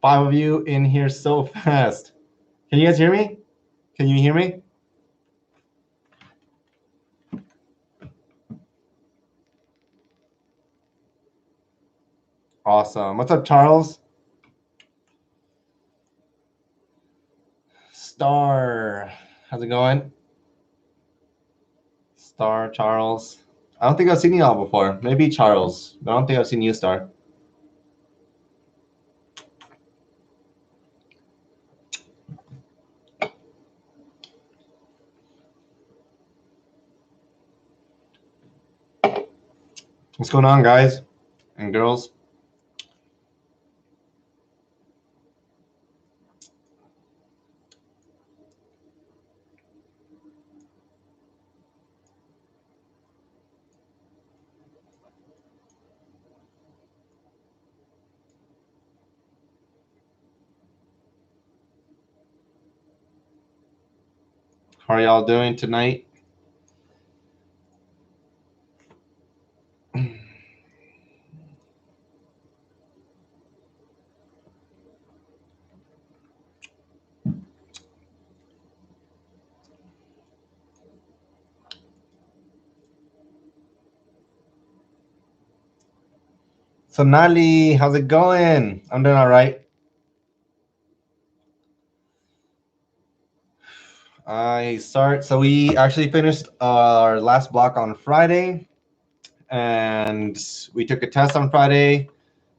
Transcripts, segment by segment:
5 of you in here so fast. Can you guys hear me? Can you hear me? Awesome. What's up, Charles? Star. How's it going? Star, Charles. I don't think I've seen y'all before. Maybe Charles. I don't think I've seen you, Star. What's going on, guys and girls? How are y'all doing tonight? Sonali, how's it going? I'm doing all right. So we actually finished our last block on Friday, and we took a test on Friday.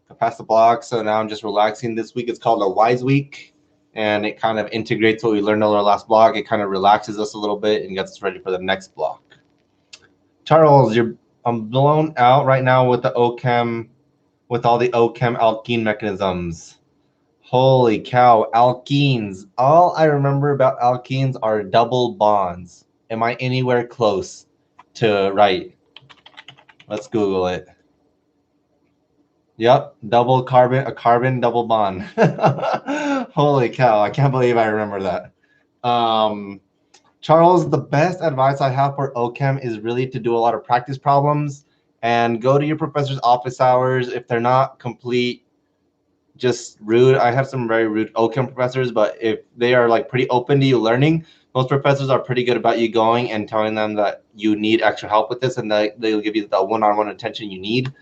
I passed the block, so now I'm just relaxing this week. It's called a Wise Week, and it kind of integrates what we learned on our last block. It kind of relaxes us a little bit and gets us ready for the next block. Charles, I'm blown out right now with the OChem, with all the OChem alkene mechanisms. Holy cow, alkenes. All I remember about alkenes are double bonds. Am I anywhere close to right? Let's Google it. Yep, a carbon double bond. Holy cow, I can't believe I remember that. Charles, the best advice I have for OChem is really to do a lot of practice problems and go to your professor's office hours. If they're not complete, just rude. I have some very rude OChem professors, but if they are like pretty open to you learning, most professors are pretty good about you going and telling them that you need extra help with this, and they'll give you the one-on-one attention you need.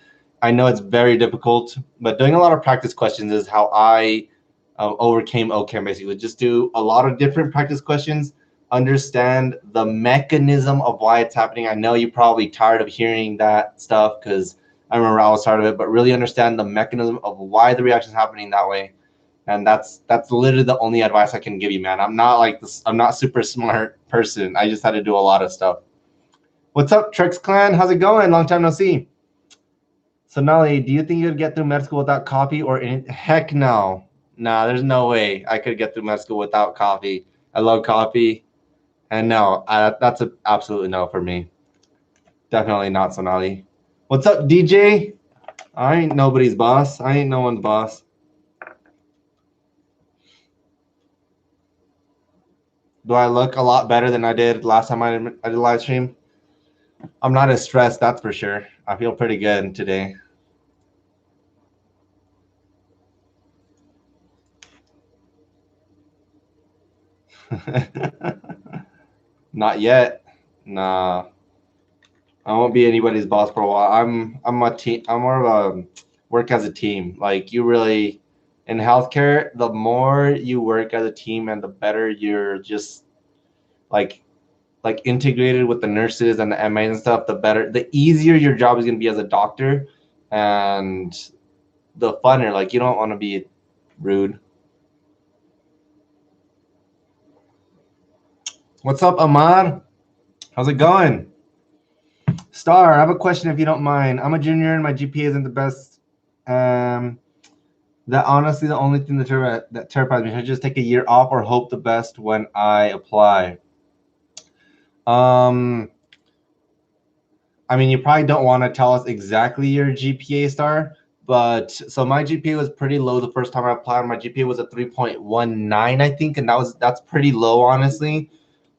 I know it's very difficult, but doing a lot of practice questions is how I overcame OChem. Basically, just do a lot of different practice questions, understand the mechanism of why it's happening. I know you're probably tired of hearing that stuff because I remember I was tired of it, but really understand the mechanism of why the reaction is happening that way. And that's literally the only advice I can give you, man. I'm not like this. I'm not super smart person. I just had to do a lot of stuff. What's up, Trex Clan? How's it going? Long time no see. So Nali, do you think you'd get through med school without coffee or heck no? Nah, there's no way I could get through med school without coffee. I love coffee. And no, that's an absolutely no for me. Definitely not, Sonali. What's up, DJ? I ain't nobody's boss. I ain't no one's boss. Do I look a lot better than I did last time I did a live stream? I'm not as stressed, that's for sure. I feel pretty good today. Not yet. Nah. I won't be anybody's boss for a while. I'm a team. I'm more of a work as a team. Like you really in healthcare, the more you work as a team and the better you're just like integrated with the nurses and the MAs and stuff, the easier your job is gonna be as a doctor, and the funner. Like you don't want to be rude. What's up, Ahmad? How's it going? Star, I have a question if you don't mind. I'm a junior and my GPA isn't the best. That honestly the only thing that terrifies me. Should I just take a year off or hope the best when I apply? I mean, you probably don't want to tell us exactly your GPA, Star, but so my GPA was pretty low the first time I applied. My GPA was a 3.19, I think, and that's pretty low, honestly.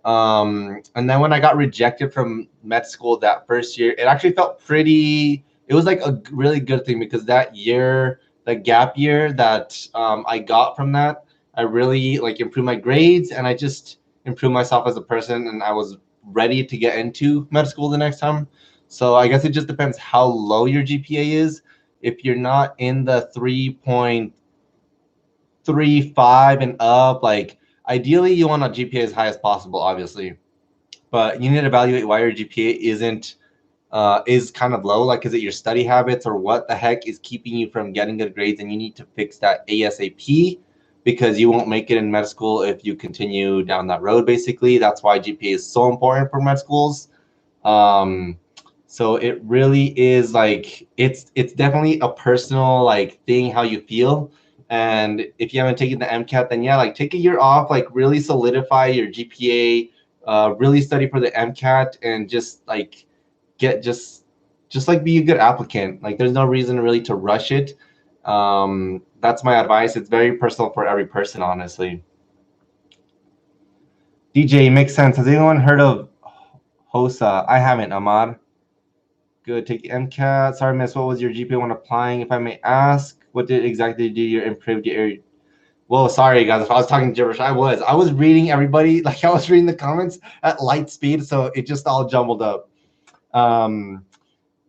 And then when I got rejected from med school that first year, it actually felt pretty. It was like a really good thing because that year the gap year that I got from that, I really like improved my grades, and I just improved myself as a person, and I was ready to get into med school the next time. So I guess it just depends how low your GPA is. If you're not in the 3.35 and up, like ideally you want a GPA as high as possible, obviously, but you need to evaluate why your GPA is kind of low. Like, is it your study habits, or what the heck is keeping you from getting good grades? And you need to fix that ASAP, because you won't make it in med school if you continue down that road. Basically, that's why GPA is so important for med schools. So it really is like it's definitely a personal like thing how you feel. And if you haven't taken the MCAT, then yeah, like take a year off, like really solidify your GPA, really study for the MCAT, and just like get just like be a good applicant. Like there's no reason really to rush it. That's my advice. It's very personal for every person, honestly. DJ, makes sense. Has anyone heard of HOSA? I haven't, Ahmad. Good. Take the MCAT. Sorry, miss. What was your GPA when applying, if I may ask? What did exactly do you improve your area? Whoa, sorry guys. If I was talking gibberish, I was reading everybody, like I was reading the comments at light speed, so it just all jumbled up. My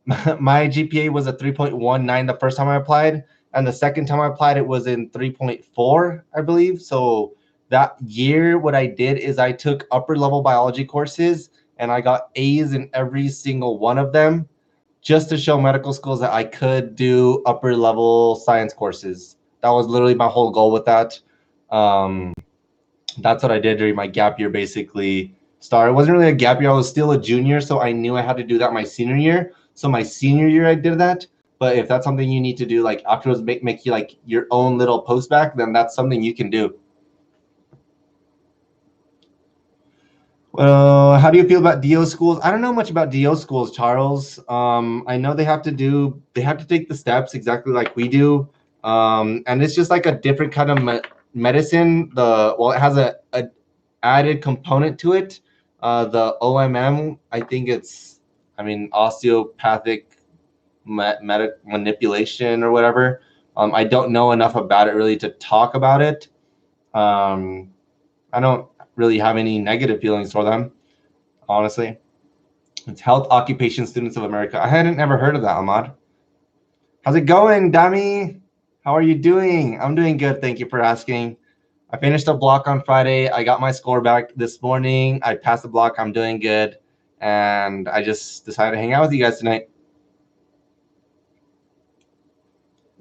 GPA was a 3.19 the first time I applied, and the second time I applied it was in 3.4, I believe. So that year what I did is I took upper level biology courses, and I got A's in every single one of them, just to show medical schools that I could do upper level science courses. That was literally my whole goal with that. That's what I did during my gap year, basically. It wasn't really a gap year. I was still a junior, so I knew I had to do that my senior year. So my senior year, I did that. But if that's something you need to do, like afterwards, make you like your own little post back, then that's something you can do. Well, how do you feel about DO schools? I don't know much about DO schools, Charles. I know they have to take the steps exactly like we do. And it's just like a different kind of medicine. It has a added component to it. The OMM, I think osteopathic manipulation or whatever. I don't know enough about it really to talk about it. I don't really have any negative feelings for them, honestly. It's Health Occupation Students of America. I hadn't ever heard of that, Ahmad. How's it going, Dami? How are you doing? I'm doing good. Thank you for asking. I finished a block on Friday. I got my score back this morning. I passed the block. I'm doing good. And I just decided to hang out with you guys tonight.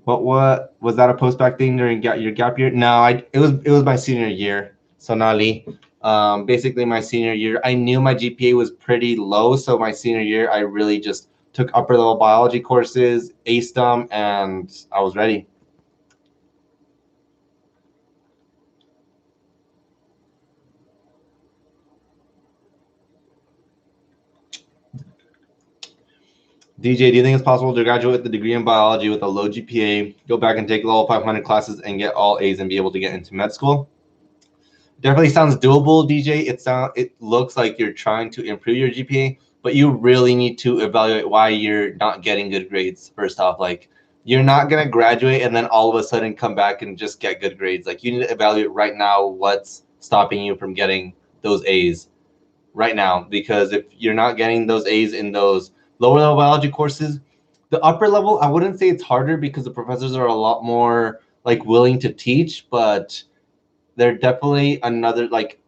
What was that a post-bac thing during your gap year? No, it was my senior year. So Nali, basically my senior year, I knew my GPA was pretty low. So my senior year, I really just took upper level biology courses, aced them, and I was ready. DJ, do you think it's possible to graduate with a degree in biology with a low GPA, go back and take level 500 classes and get all A's and be able to get into med school? Definitely sounds doable, DJ. It looks like you're trying to improve your GPA, but you really need to evaluate why you're not getting good grades. First off, like you're not gonna graduate and then all of a sudden come back and just get good grades. Like you need to evaluate right now what's stopping you from getting those A's right now, because if you're not getting those A's in those lower level biology courses, the upper level, I wouldn't say it's harder because the professors are a lot more like willing to teach, but they're definitely another like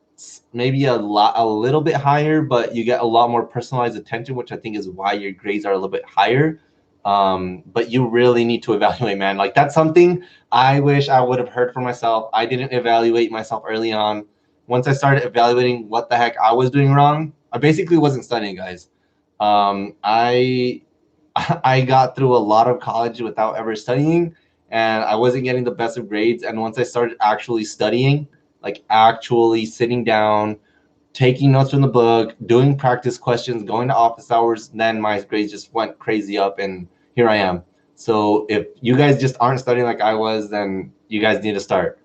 maybe a little bit higher, but you get a lot more personalized attention, which I think is why your grades are a little bit higher. But you really need to evaluate, man. Like that's something I wish I would have heard from myself. I didn't evaluate myself early on. Once I started evaluating what the heck I was doing wrong, I basically wasn't studying, guys. I got through a lot of college without ever studying, and I wasn't getting the best of grades. And once I started actually studying, like actually sitting down, taking notes from the book, doing practice questions, going to office hours, then my grades just went crazy up, and here I am. So if you guys just aren't studying like I was, then you guys need to start.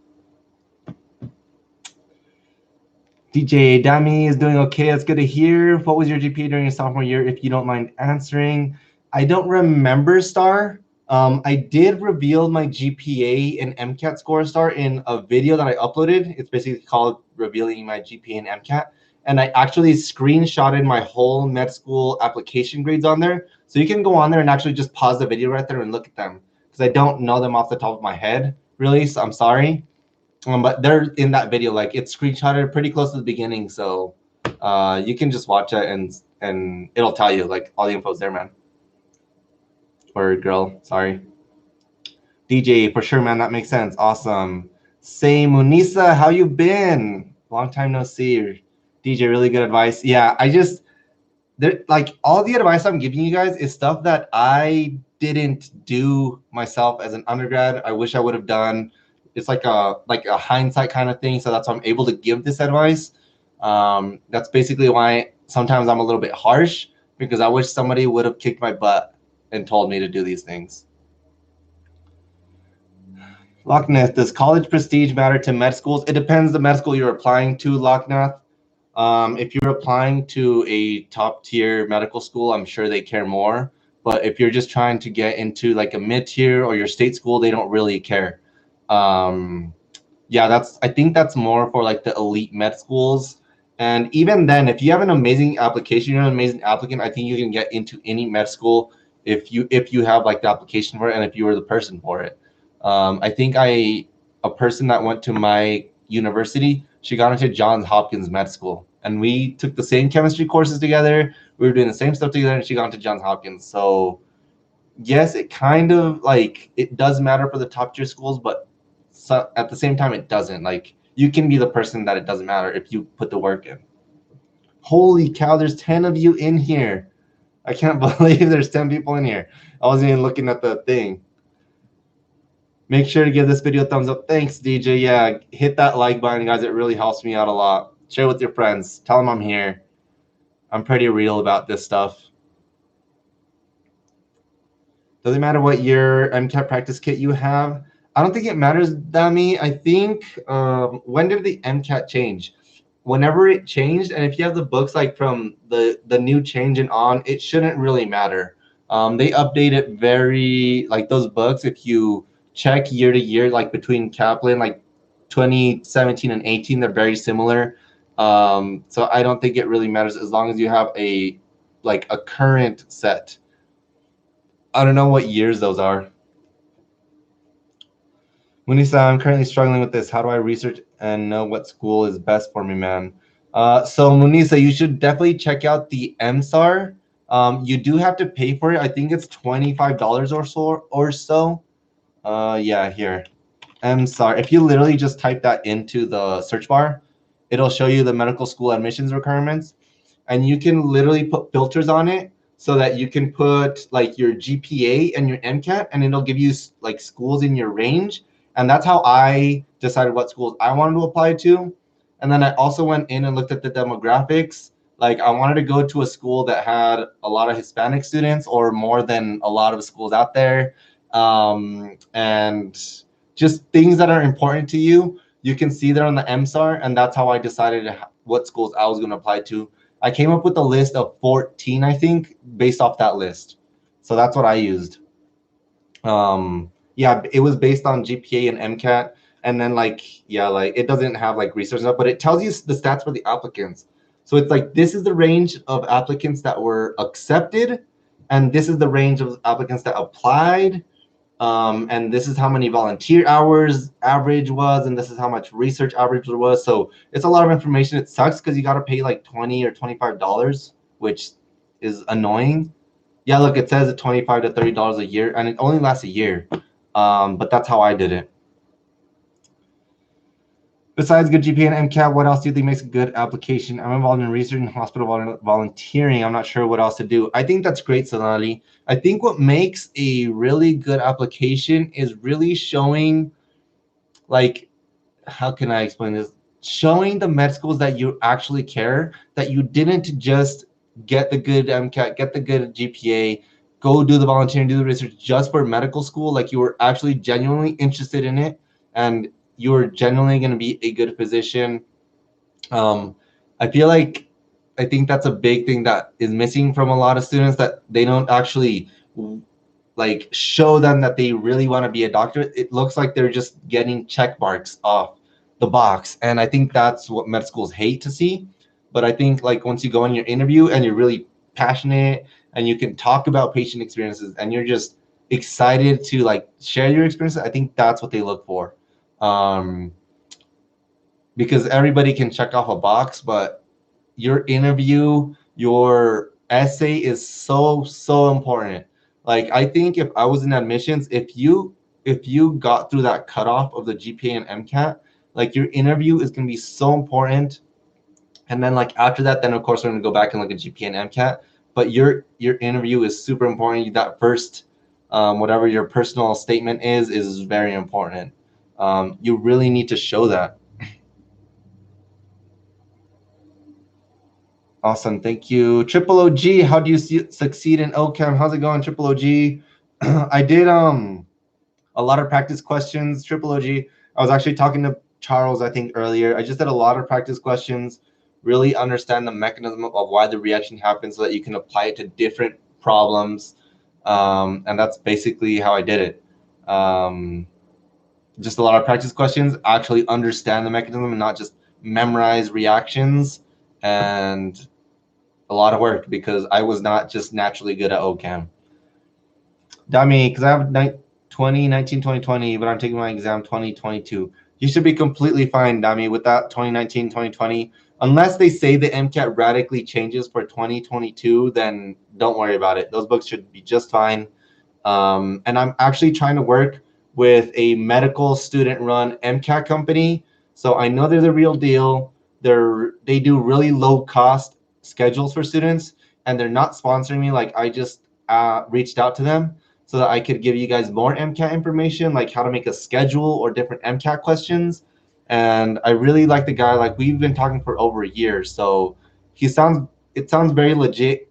DJ Dami is doing okay. That's good to hear. What was your GPA during your sophomore year, if you don't mind answering? I don't remember, Star. I did reveal my GPA and MCAT score star in a video that I uploaded. It's basically called Revealing My GPA and MCAT. And I actually screenshotted my whole med school application grades on there. So you can go on there and actually just pause the video right there and look at them. Because I don't know them off the top of my head, really. So I'm sorry. But they're in that video. Like it's screenshotted pretty close to the beginning. So you can just watch it and it'll tell you like all the info's there, man. Or girl, sorry. DJ, for sure, man. That makes sense. Awesome. Say, Munisa, how you been? Long time no see. DJ, really good advice. Yeah, like all the advice I'm giving you guys is stuff that I didn't do myself as an undergrad. I wish I would have done. It's like a hindsight kind of thing. So that's why I'm able to give this advice. That's basically why sometimes I'm a little bit harsh, because I wish somebody would have kicked my butt and told me to do these things. Lochnath, does college prestige matter to med schools? It depends the med school you're applying to, Lochnath. If you're applying to a top tier medical school, I'm sure they care more. But if you're just trying to get into like a mid tier or your state school, they don't really care. Yeah, I think that's more for like the elite med schools. And even then, if you have an amazing application, you're an amazing applicant, I think you can get into any med school if you have like the application for it and if you were the person for it. I think a person that went to my university, she got into Johns Hopkins Med School, and we took the same chemistry courses together. We were doing the same stuff together, and she got into Johns Hopkins. So yes, it kind of like it does matter for the top tier schools, but at the same time, it doesn't. Like you can be the person that it doesn't matter if you put the work in. Holy cow, there's 10 of you in here. I can't believe there's 10 people in here. I wasn't even looking at the thing. Make sure to give this video a thumbs up. Thanks, DJ. Yeah, hit that like button, guys. It really helps me out a lot. Share with your friends. Tell them I'm here. I'm pretty real about this stuff. Doesn't matter what your MCAT practice kit you have. I don't think it matters, Dami. I think, when did the MCAT change? Whenever it changed, and if you have the books like from the new change and on, it shouldn't really matter. They update it very, like those books, if you check year to year, like between Kaplan, like 2017 and 18, they're very similar. So I don't think it really matters as long as you have a current set. I don't know what years those are. Munisa, I'm currently struggling with this. How do I research and know what school is best for me, man? So Munisa, you should definitely check out the MSAR. You do have to pay for it. I think it's $25 or so. Yeah, here. MSAR. If you literally just type that into the search bar, it'll show you the medical school admissions requirements. And you can literally put filters on it so that you can put like your GPA and your MCAT, and it'll give you like schools in your range. And that's how I decided what schools I wanted to apply to. And then I also went in and looked at the demographics. Like I wanted to go to a school that had a lot of Hispanic students or more than a lot of schools out there. And just things that are important to you, you can see there on the MSAR. And that's how I decided what schools I was going to apply to. I came up with a list of 14, I think, based off that list. So that's what I used. Yeah, it was based on GPA and MCAT. And then it doesn't have like research stuff, but it tells you the stats for the applicants. So it's like, this is the range of applicants that were accepted. And this is the range of applicants that applied. And this is how many volunteer hours average was, and this is how much research average was. So it's a lot of information. It sucks because you got to pay like $20 or $25, which is annoying. Yeah, look, it says $25 to $30 a year, and it only lasts a year. But that's how I did it. Besides good GPA and MCAT, what else do you think makes a good application? I'm involved in research and hospital volunteering. I'm not sure what else to do. I think that's great, Sonali. I think what makes a really good application is really showing, like, how can I explain this? Showing the med schools that you actually care, that you didn't just get the good MCAT, get the good GPA, go do the volunteering, do the research just for medical school. Like you were actually genuinely interested in it, and you're genuinely going to be a good physician. I think that's a big thing that is missing from a lot of students, that they don't actually like show them that they really want to be a doctor. It looks like they're just getting check marks off the box. And I think that's what med schools hate to see. But I think like once you go in your interview and you're really passionate and you can talk about patient experiences and you're just excited to like share your experiences, I think that's what they look for. Because everybody can check off a box, but your interview, your essay is so important. Like I think if I was in admissions, if you got through that cutoff of the GPA and MCAT, like your interview is going to be so important. And then like after that, then of course we're going to go back and look at GPA and MCAT. But your interview is super important. That first, whatever your personal statement is very important. You really need to show that. Awesome. Thank you. Triple OG, how do you succeed in OChem? How's it going, Triple OG? I did a lot of practice questions, Triple OG. I was actually talking to Charles, I think, earlier. I just did a lot of practice questions, really understand the mechanism of why the reaction happens so that you can apply it to different problems. And that's basically how I did it. Just a lot of practice questions, actually understand the mechanism and not just memorize reactions. And a lot of work because I was not just naturally good at OChem. Dami, because I have 2019, 2020, but I'm taking my exam 2022. You should be completely fine, Dami, with that 2019, 2020. Unless they say the MCAT radically changes for 2022, then don't worry about it. Those books should be just fine. And I'm actually trying to work with a medical student-run MCAT company. So I know they're the real deal. They do really low-cost schedules for students, and they're not sponsoring me. Like I just reached out to them so that I could give you guys more MCAT information, like how to make a schedule or different MCAT questions. And I really like the guy. Like we've been talking for over a year, so it sounds very legit.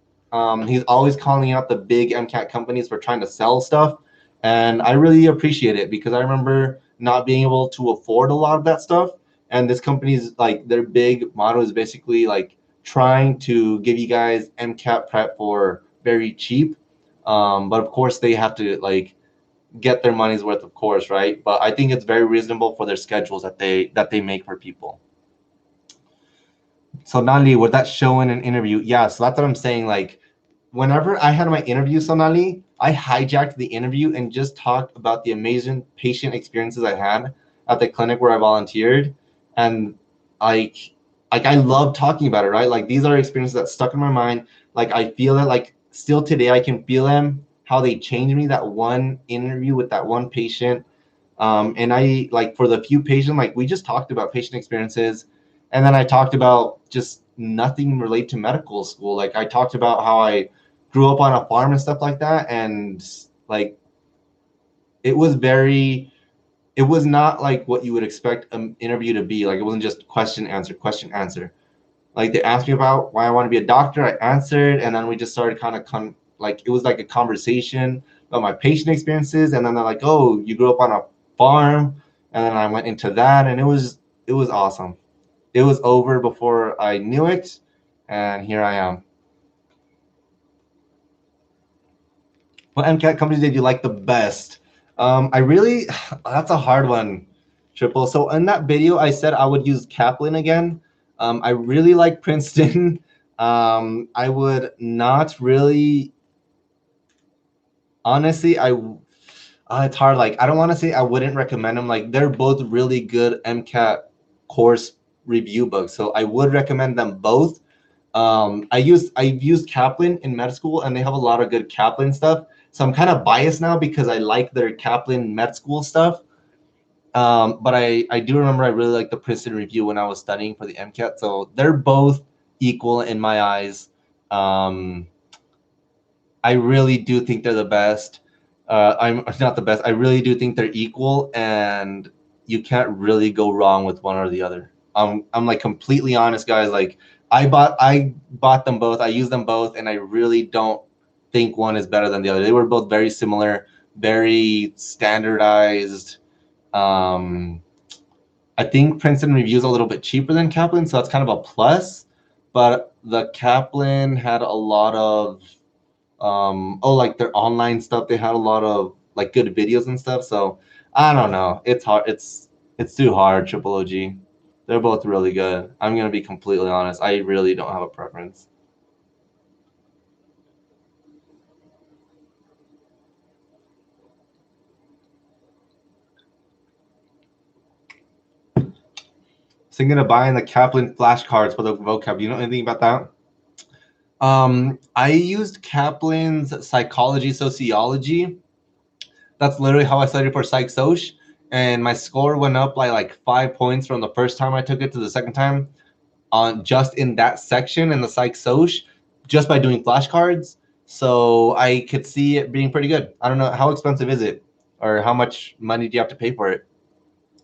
He's always calling out the big MCAT companies for trying to sell stuff, and I really appreciate it because I remember not being able to afford a lot of that stuff. And this company's like their big motto is basically like trying to give you guys MCAT prep for very cheap. But of course they have to like get their money's worth, of course, right? But I think it's very reasonable for their schedules that they make for people. So Nali, would that show in an interview? Yeah, so that's what I'm saying. Like whenever I had my interview, Sonali, I hijacked the interview and just talked about the amazing patient experiences I had at the clinic where I volunteered. And like I love talking about it, right? Like these are experiences that stuck in my mind. Like I feel that like still today I can feel them, how they changed me, that one interview with that one patient. And I like for the few patients, like we just talked about patient experiences. And then I talked about just nothing related to medical school. Like I talked about how I grew up on a farm and stuff like that. And like it was not like what you would expect an interview to be. Like it wasn't just question, answer, question, answer. Like they asked me about why I want to be a doctor. I answered, and then we just started kind of like it was like a conversation about my patient experiences. And then they're like, "Oh, you grew up on a farm," and then I went into that, and it was awesome. It was over before I knew it, and here I am. What MCAT companies did you like the best? That's a hard one, Triple. So in that video, I said I would use Kaplan again. I really like Princeton. I would not really, honestly, it's hard. Like, I don't want to say I wouldn't recommend them. Like, they're both really good MCAT course review books. So I would recommend them both. I've used Kaplan in med school, and they have a lot of good Kaplan stuff. So I'm kind of biased now because I like their Kaplan med school stuff. But I do remember I really liked the Princeton review when I was studying for the MCAT. So they're both equal in my eyes. I really do think they're the best. I'm not the best. I really do think they're equal, and you can't really go wrong with one or the other. I'm like completely honest, guys. Like I bought them both. I use them both, and I really don't think one is better than the other. They were both very similar, very standardized. I think Princeton review is a little bit cheaper than Kaplan, so that's kind of a plus. But the Kaplan had a lot of Like their online stuff, they had a lot of like good videos and stuff. So I don't know. It's hard. It's too hard. Triple OG. They're both really good. I'm gonna be completely honest. I really don't have a preference. Thinking of buying the Kaplan flashcards for the vocab. You know anything about that? I used Kaplan's psychology sociology. That's literally how I studied for psych soc, and my score went up by like 5 points from the first time I took it to the second time on just in that section in the psych soc, just by doing flashcards. So I could see it being pretty good. I don't know, how expensive is it, or how much money do you have to pay for it?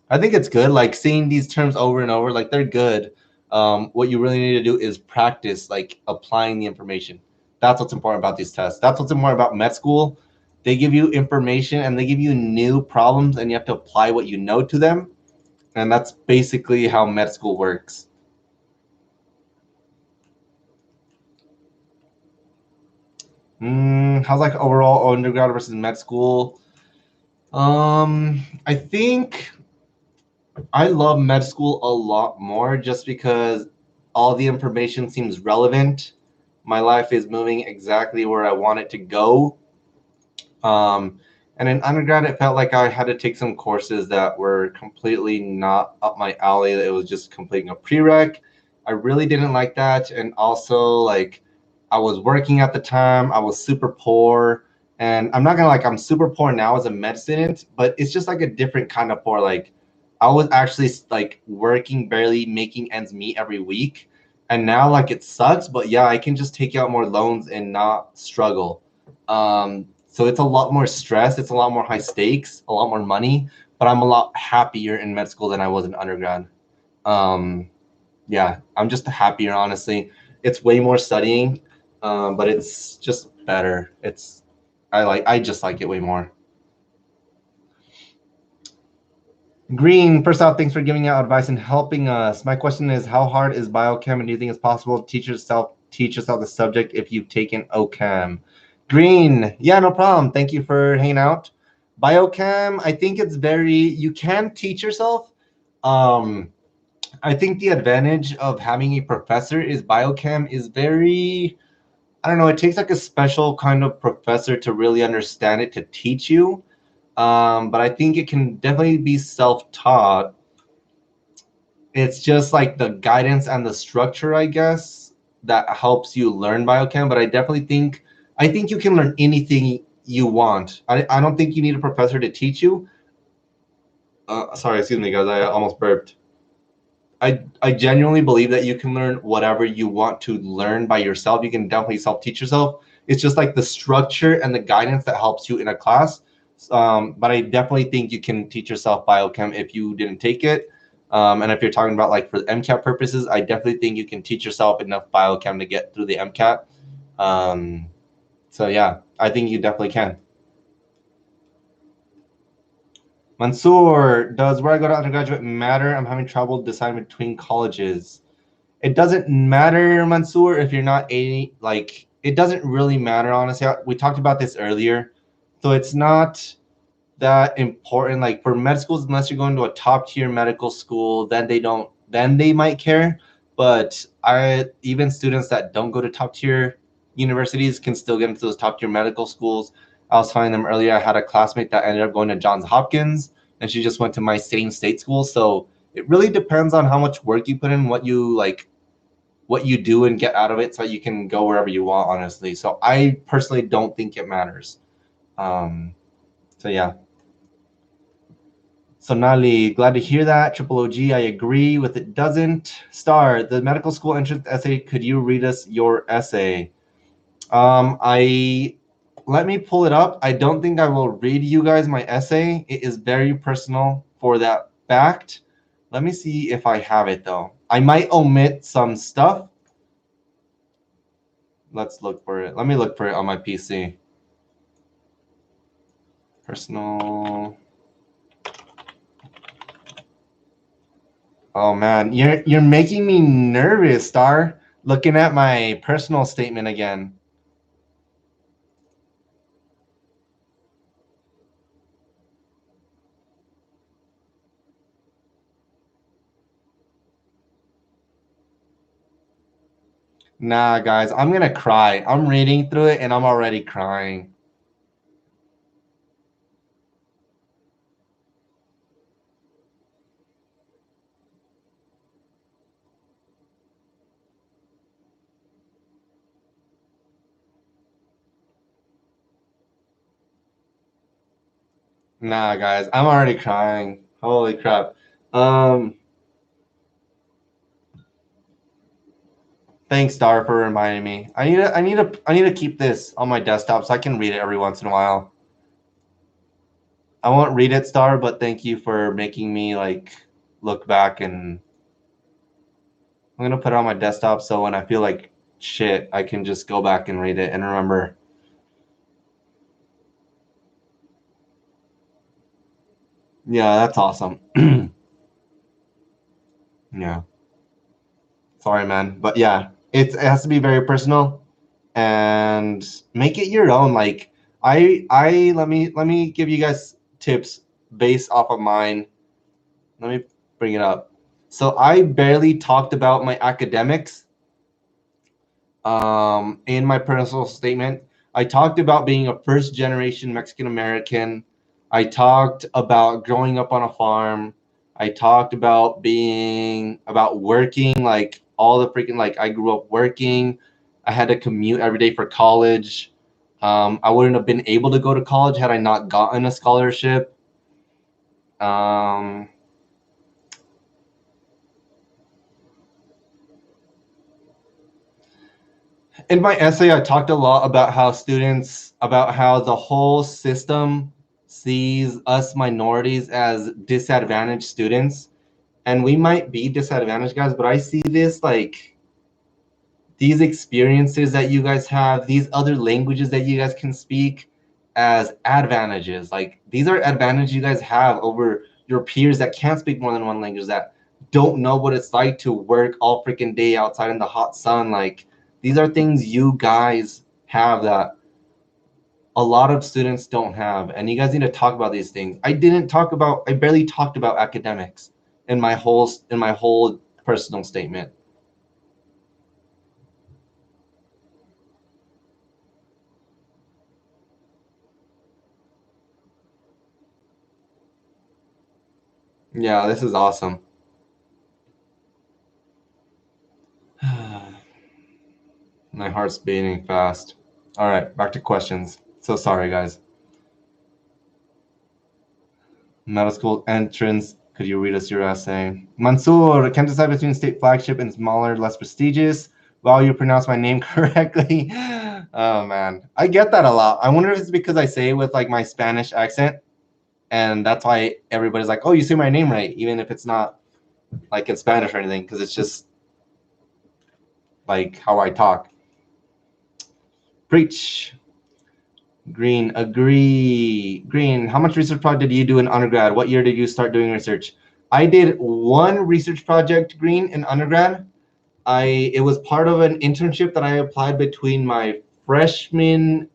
I think it's good. Like seeing these terms over and over, like they're good. What you really need to do is practice, like applying the information. That's what's important about these tests. That's what's important about med school. They give you information and they give you new problems, and you have to apply what you know to them. And that's basically how med school works. How's like overall undergrad versus med school? I think I love med school a lot more just because all the information seems relevant. My life is moving exactly where I want it to go. And in undergrad, it felt like I had to take some courses that were completely not up my alley. It was just completing a prereq. I really didn't like that. And also, like, I was working at the time, I was super poor. And I'm not gonna like, I'm super poor now as a med student, but it's just like a different kind of poor. Like, I was actually like working, barely making ends meet every week. And now, like, it sucks, but yeah, I can just take out more loans and not struggle. So it's a lot more stress. It's a lot more high stakes, a lot more money, but I'm a lot happier in med school than I was in undergrad. Um, yeah, I'm just happier, honestly. It's way more studying, but it's just better. I just like it way more. Green, first off, thanks for giving out advice and helping us. My question is, how hard is biochem, and do you think it's possible to teach yourself the subject if you've taken OChem? Green, yeah, no problem. Thank you for hanging out. Biochem, I think it's you can teach yourself. Um, I think the advantage of having a professor is biochem is I don't know, it takes like a special kind of professor to really understand it to teach you. But I think it can definitely be self-taught. It's just like the guidance and the structure, I guess, that helps you learn biochem. But I think you can learn anything you want. I don't think you need a professor to teach you. Sorry, excuse me, guys. I almost burped. I genuinely believe that you can learn whatever you want to learn by yourself. You can definitely self-teach yourself. It's just like the structure and the guidance that helps you in a class. But I definitely think you can teach yourself biochem if you didn't take it. And if you're talking about like for the MCAT purposes, I definitely think you can teach yourself enough biochem to get through the MCAT. So yeah, I think you definitely can. Mansoor, does where I go to undergraduate matter? I'm having trouble deciding between colleges. It doesn't matter, Mansoor, if you're not it doesn't really matter, honestly. We talked about this earlier. So it's not that important. Like for med schools, unless you're going to a top tier medical school, then they might care. But even students that don't go to top tier universities can still get into those top tier medical schools. I was telling them earlier, I had a classmate that ended up going to Johns Hopkins, and she just went to my same state school. So it really depends on how much work you put in, what you do and get out of it, so you can go wherever you want, honestly. So I personally don't think it matters. So yeah. So Nali, glad to hear that. Triple OG, I agree with it. Doesn't Star, the medical school entrance essay. Could you read us your essay? I Let me pull it up. I don't think I will read you guys my essay. It is very personal for that fact. Let me see if I have it though. I might omit some stuff. Let's look for it. Let me look for it on my PC. Personal. Oh man, you're making me nervous, Star. Looking at my personal statement again. Nah, guys, I'm gonna cry. I'm reading through it and I'm already crying. Nah, guys, I'm already crying. Holy crap. Um, Thanks, Star, for reminding me. I need to keep this on my desktop so I can read it every once in a while. I won't read it, Star, but thank you for making me like look back, and I'm gonna put it on my desktop so when I feel like shit, I can just go back and read it and remember. Yeah, that's awesome. Yeah. Sorry, man. But yeah, it has to be very personal and make it your own. Like I let me give you guys tips based off of mine. Let me bring it up. So I barely talked about my academics in my personal statement. I talked about being a first generation Mexican American. I talked about growing up on a farm. I talked about working, like all the freaking, like I grew up working. I had to commute every day for college. I wouldn't have been able to go to college had I not gotten a scholarship. Um, in my essay, I talked a lot about how the whole system sees us minorities as disadvantaged students. And we might be disadvantaged, guys, but I see this like these experiences that you guys have, these other languages that you guys can speak as advantages. Like these are advantages you guys have over your peers that can't speak more than one language, that don't know what it's like to work all freaking day outside in the hot sun. Like these are things you guys have that a lot of students don't have, and you guys need to talk about these things. I barely talked about academics in my whole personal statement. Yeah, this is awesome. My heart's beating fast. All right, back to questions. So sorry, guys. Medical school entrance. Could you read us your essay? Mansoor, can't decide between state flagship and smaller, less prestigious. Wow, you pronounced my name correctly. Oh man, I get that a lot. I wonder if it's because I say it with like my Spanish accent, and that's why everybody's like, "Oh, you say my name right," even if it's not like in Spanish or anything, because it's just like how I talk. Preach. Green, agree. Green, how much research project did you do in undergrad? What year did you start doing research? I did one research project, Green, in undergrad. It was part of an internship that I applied between my freshman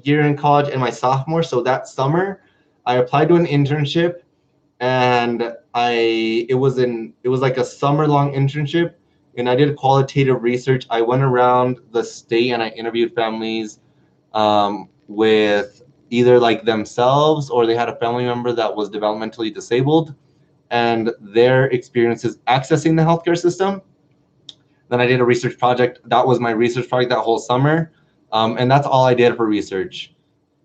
year in college and my sophomore. So that summer, I applied to an internship, and it was like a summer long internship, and I did qualitative research. I went around the state and I interviewed families with either like themselves or they had a family member that was developmentally disabled and their experiences accessing the healthcare system. Then I did a research project. That was my research project that whole summer. And that's all I did for research.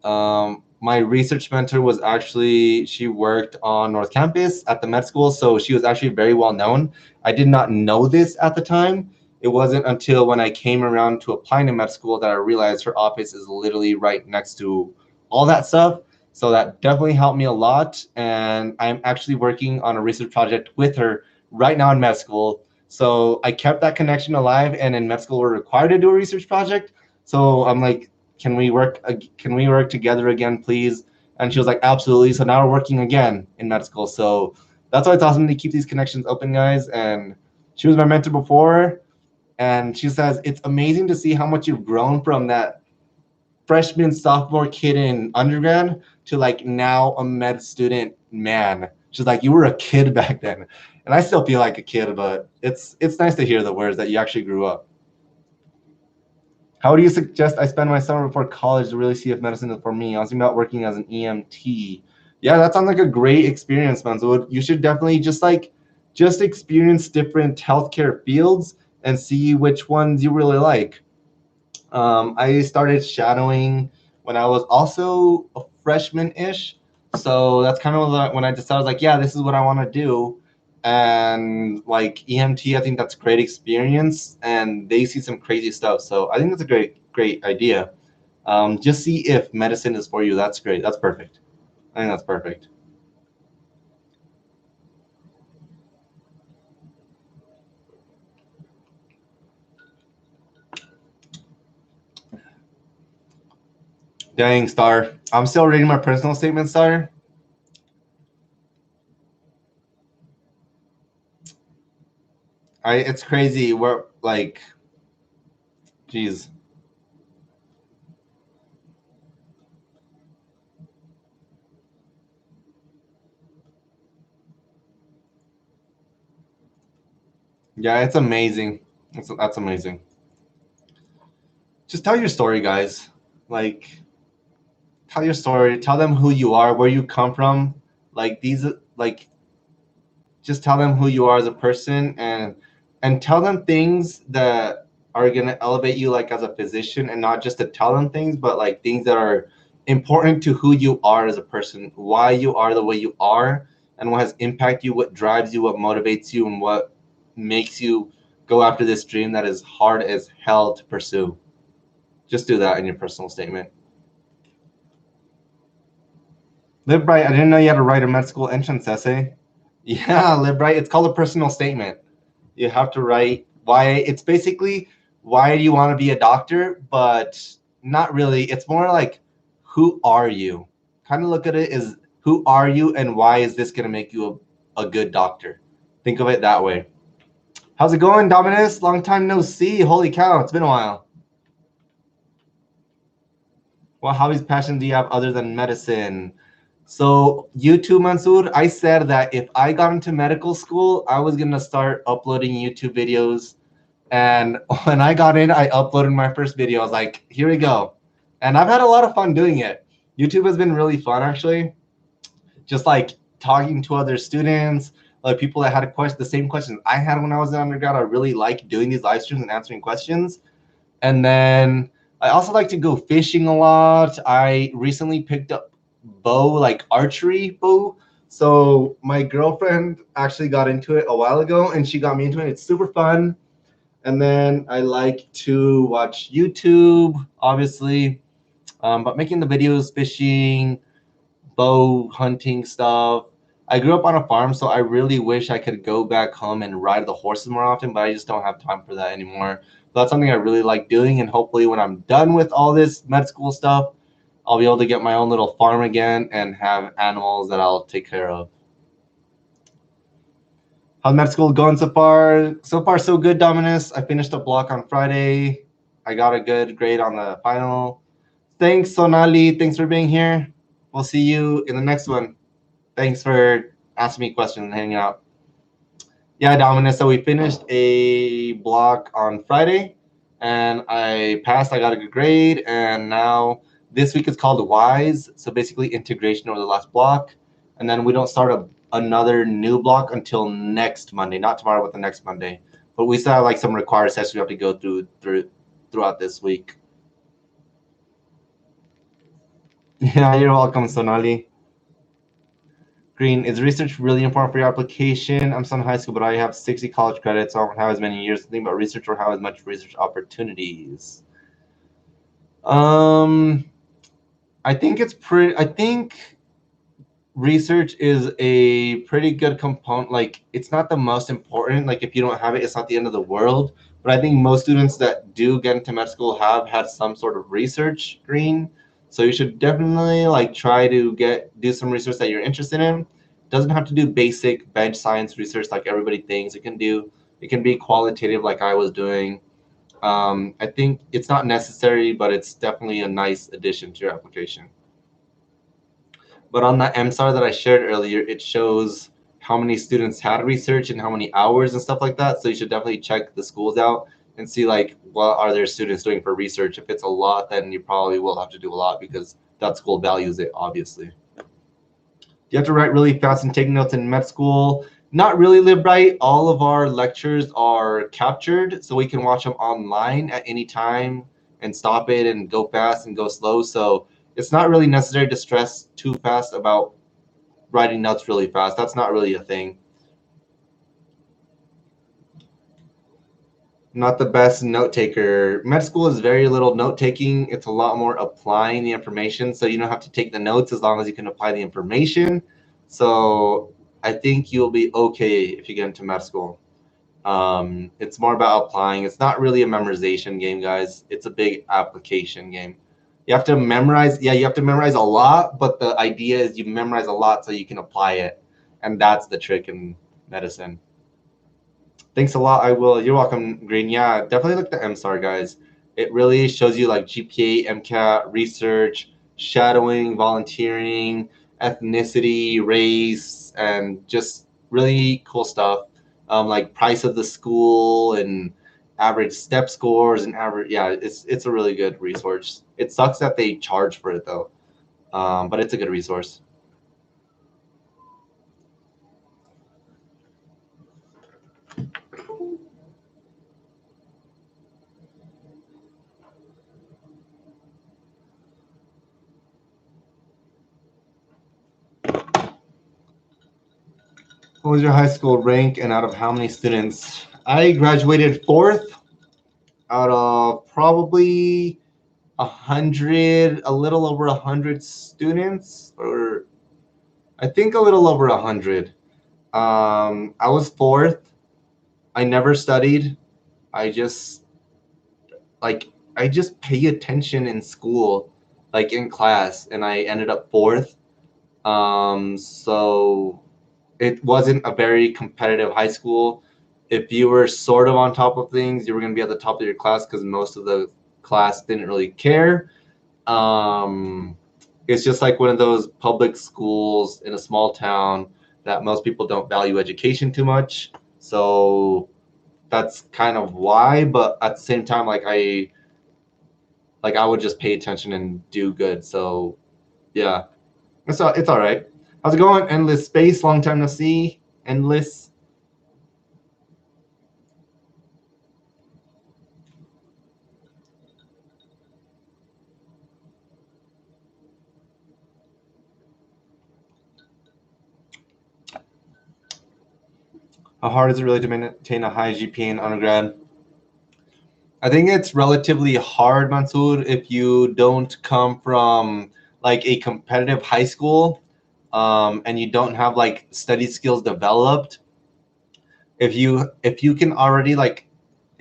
My research mentor was actually, she worked on North Campus at the med school, so she was actually very well known. I did not know this at the time. It wasn't until when I came around to applying to med school that I realized her office is literally right next to all that stuff. So that definitely helped me a lot. And I'm actually working on a research project with her right now in med school. So I kept that connection alive. And in med school, we're required to do a research project. So I'm like, can we work together again, please? And she was like, absolutely. So now we're working again in med school. So that's why it's awesome to keep these connections open, guys. And she was my mentor before, and she says it's amazing to see how much you've grown from that freshman sophomore kid in undergrad to like now a med student man. She's like, you were a kid back then, and I still feel like a kid, but it's nice to hear the words that you actually grew up. How do you suggest I spend my summer before college to really see if medicine is for me? I was thinking about working as an EMT. Yeah, that sounds like a great experience, man. So you should definitely just experience different healthcare fields and see which ones you really like. I started shadowing when I was also a freshman-ish. So that's kind of when I decided, like, yeah, this is what I want to do. And like EMT, I think that's great experience, and they see some crazy stuff. So I think that's a great idea. Just see if medicine is for you. That's great. That's perfect. I think that's perfect. Dang, Star. I'm still reading my personal statement, Star. It's crazy. We're like, geez. Yeah, it's amazing. That's amazing. Just tell your story, guys. Like, tell your story. Tell them who you are, where you come from. Like these, like, just tell them who you are as a person, and tell them things that are gonna elevate you, like as a physician, and not just to tell them things, but like things that are important to who you are as a person, why you are the way you are, and what has impacted you, what drives you, what motivates you, and what makes you go after this dream that is hard as hell to pursue. Just do that in your personal statement. Live Bright, I didn't know you had to write a med school entrance essay. Yeah, Live Bright. It's called a personal statement. You have to write why. It's basically why do you want to be a doctor, but not really. It's more like who are you? Kind of look at it as who are you and why is this going to make you a good doctor? Think of it that way. How's it going, Dominus? Long time no see. Holy cow, it's been a while. What hobbies, passion do you have other than medicine? So YouTube, Mansoor, I said that if I got into medical school, I was gonna start uploading YouTube videos. And when I got in, I uploaded my first video. I was like, here we go. And I've had a lot of fun doing it. YouTube has been really fun, actually. Just like talking to other students, like people that had the same questions I had when I was in undergrad. I really like doing these live streams and answering questions. And then I also like to go fishing a lot. I recently picked up bow, like archery bow. So my girlfriend actually got into it a while ago, and she got me into it. It's super fun. And then I like to watch YouTube, obviously, but making the videos, fishing, bow hunting stuff. I grew up on a farm, so I really wish I could go back home and ride the horses more often, but I just don't have time for that anymore. So that's something I really like doing, and hopefully when I'm done with all this med school stuff, I'll be able to get my own little farm again and have animals that I'll take care of. How's med school going so far? So far, so good, Dominus. I finished a block on Friday. I got a good grade on the final. Thanks, Sonali. Thanks for being here. We'll see you in the next one. Thanks for asking me questions and hanging out. Yeah, Dominus. So we finished a block on Friday, and I passed. I got a good grade, and now this week is called WISE. So basically integration over the last block, and then we don't start another new block until next Monday. Not tomorrow, but the next Monday. But we still have like some required sessions we have to go throughout this week. Yeah, you're welcome, Sonali. Green, is research really important for your application? I'm still in high school, but I have 60 college credits, so I don't have as many years to think about research or have as much research opportunities. I think it's pretty. I think research is a pretty good component. Like, it's not the most important. Like, if you don't have it, it's not the end of the world. But I think most students that do get into med school have had some sort of research. Green, so you should definitely like try to do some research that you're interested in. Doesn't have to do basic bench science research like everybody thinks it can do. It can be qualitative like I was doing. I think it's not necessary, but it's definitely a nice addition to your application. But on that MSAR that I shared earlier, it shows how many students had research and how many hours and stuff like that. So you should definitely check the schools out and see like what are their students doing for research. If it's a lot, then you probably will have to do a lot because that school values it, obviously. You have to write really fast and take notes in med school. Not really LibRight. All of our lectures are captured, so we can watch them online at any time and stop it and go fast and go slow. So it's not really necessary to stress too fast about writing notes really fast. That's not really a thing. Not the best note taker. Med school is very little note taking. It's a lot more applying the information. So you don't have to take the notes as long as you can apply the information. So I think you'll be okay if you get into med school. It's more about applying. It's not really a memorization game, guys. It's a big application game. You have to memorize. Yeah, you have to memorize a lot, but the idea is you memorize a lot so you can apply it. And that's the trick in medicine. Thanks a lot. I will. You're welcome, Green. Yeah, definitely look at the MSAR, guys. It really shows you like GPA, MCAT, research, shadowing, volunteering, ethnicity, race, and just really cool stuff. Like price of the school and average step scores and average. Yeah, it's a really good resource. It sucks that they charge for it though, but it's a good resource. What was your high school rank and out of how many students? I graduated fourth out of probably 100, a little over 100 students, or I think a little over 100. I was fourth. I never studied. I just I just pay attention in school, like in class, and I ended up fourth. So it wasn't a very competitive high school. If you were sort of on top of things, you were going to be at the top of your class because most of the class didn't really care. It's just like one of those public schools in a small town that most people don't value education too much. So that's kind of why. But at the same time, I would just pay attention and do good. So yeah, it's all right. How's it going? Endless Space, long time no see. Endless. How hard is it really to maintain a high GPA in undergrad? I think it's relatively hard, Mansoor, if you don't come from like a competitive high school, and you don't have like study skills developed. If you can already like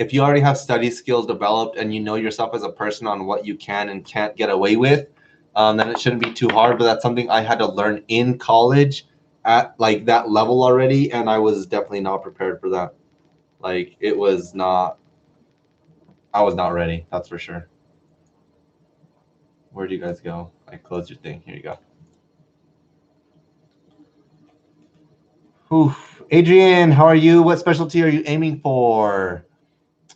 if you already have study skills developed and you know yourself as a person on what you can and can't get away with, then it shouldn't be too hard. But that's something I had to learn in college at like that level already, and I was definitely not prepared for that. Like it was not. I was not ready. That's for sure. Where'd you guys go? I closed your thing. Here you go. Oof. Adrian, how are you? What specialty are you aiming for?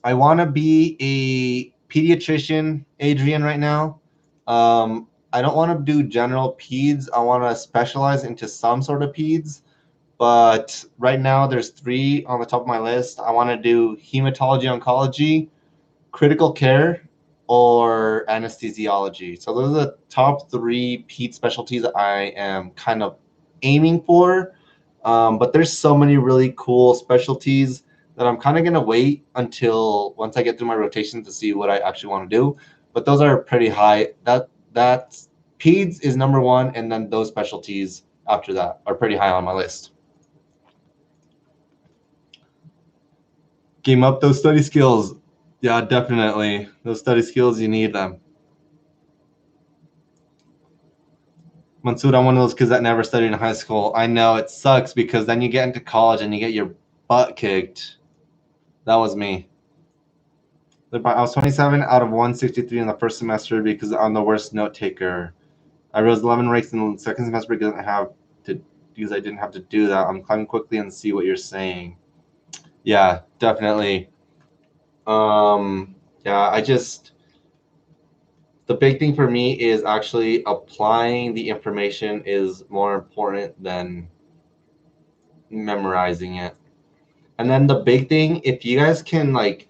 I want to be a pediatrician, Adrian, right now. I don't want to do general peds. I want to specialize into some sort of peds. But right now, there's three on the top of my list. I want to do hematology oncology, critical care, or anesthesiology. So those are the top three ped specialties I am kind of aiming for. But there's so many really cool specialties that I'm kind of going to wait until once I get through my rotation to see what I actually want to do. But those are pretty high. That's peds is number one, and then those specialties after that are pretty high on my list. Game up those study skills. Yeah, definitely. Those study skills, you need them. Mansoor, I'm one of those kids that never studied in high school. I know it sucks because then you get into college and you get your butt kicked. That was me. I was 27 out of 163 in the first semester because I'm the worst note taker. I rose 11 ranks in the second semester because I didn't have to do that. I'm climbing quickly and see what you're saying. Yeah, definitely. Yeah, the big thing for me is actually applying the information is more important than memorizing it. And then the big thing, if you guys can like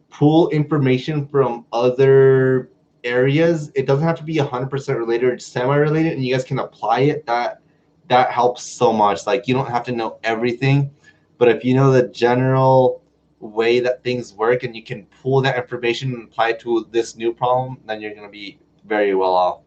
pull information from other areas, it doesn't have to be 100% related or semi-related, and you guys can apply it, that helps so much. Like, you don't have to know everything, but if you know the general way that things work and you can pull that information and apply it to this new problem, then you're going to be very well off.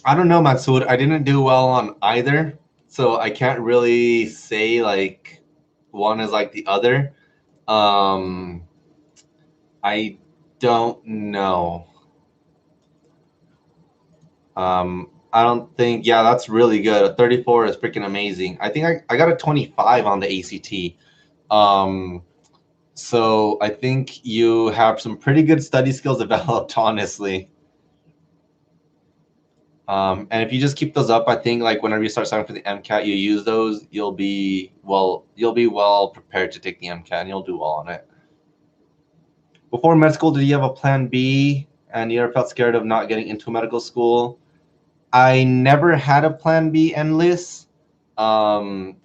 I don't know, Matsud. I didn't do well on either, so I can't really say like one is like the other. Um, I don't know. I don't think, yeah, that's really good. A 34 is freaking amazing. I think I got a 25 on the ACT. Um, so I think you have some pretty good study skills developed, honestly. And if you just keep those up, I think like whenever you start studying for the MCAT, you use those, you'll be well prepared to take the MCAT and you'll do well on it. Before med school, did you have a plan B and you ever felt scared of not getting into medical school? I never had a plan B endless. Um,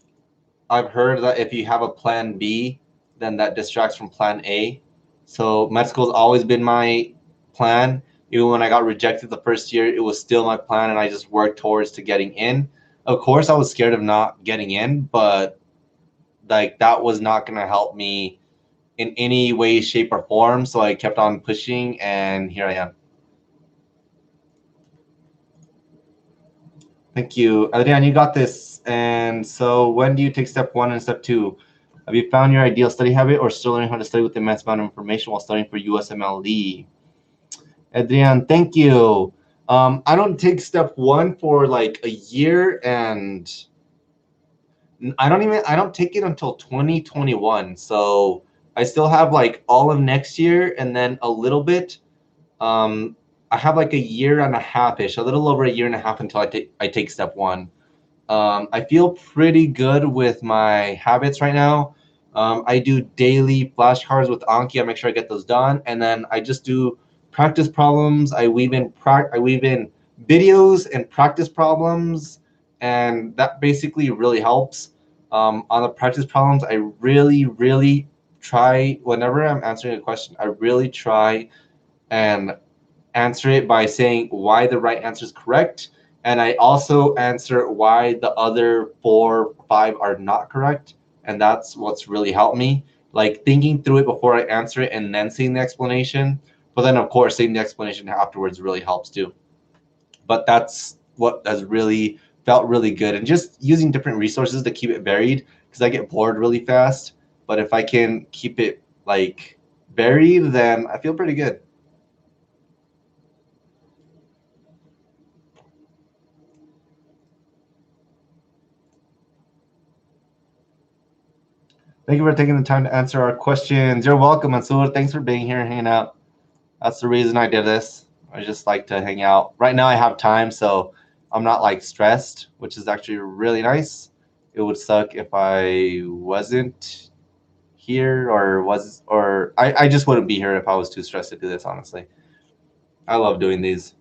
I've heard that if you have a plan B, then that distracts from plan A. So med school's always been my plan. Even when I got rejected the first year, it was still my plan, and I just worked towards to getting in. Of course, I was scared of not getting in, but like that was not going to help me in any way, shape, or form. So I kept on pushing, and here I am. Thank you. Adrian, you got this. And so when do you take step 1 and step 2? Have you found your ideal study habit or still learning how to study with immense amount of information while studying for USMLE? Adrian, thank you. I don't take step 1 for like a year, and I don't take it until 2021. So I still have like all of next year and then a little bit. Um, I have like a year and a half-ish, a little over a year and a half until I take step 1. I feel pretty good with my habits right now. I do daily flashcards with Anki. I make sure I get those done, and then I just do practice problems. I weave in videos and practice problems, and that basically really helps. On the practice problems, I really try whenever I'm answering a question. I really try and answer it by saying why the right answer is correct, and I also answer why the other 4 5 are not correct, and that's what's really helped me, like thinking through it before I answer it and then seeing the explanation. But then of course seeing the explanation afterwards really helps too. But that's what has really felt really good, and just using different resources to keep it varied, because I get bored really fast. But if I can keep it like varied, then I feel pretty good. Thank you for taking the time to answer our questions. You're welcome, Mansoor. Thanks for being here and hanging out. That's the reason I did this. I just like to hang out. Right now I have time, so I'm not like stressed, which is actually really nice. It would suck if I wasn't here or I just wouldn't be here if I was too stressed to do this, honestly. I love doing these.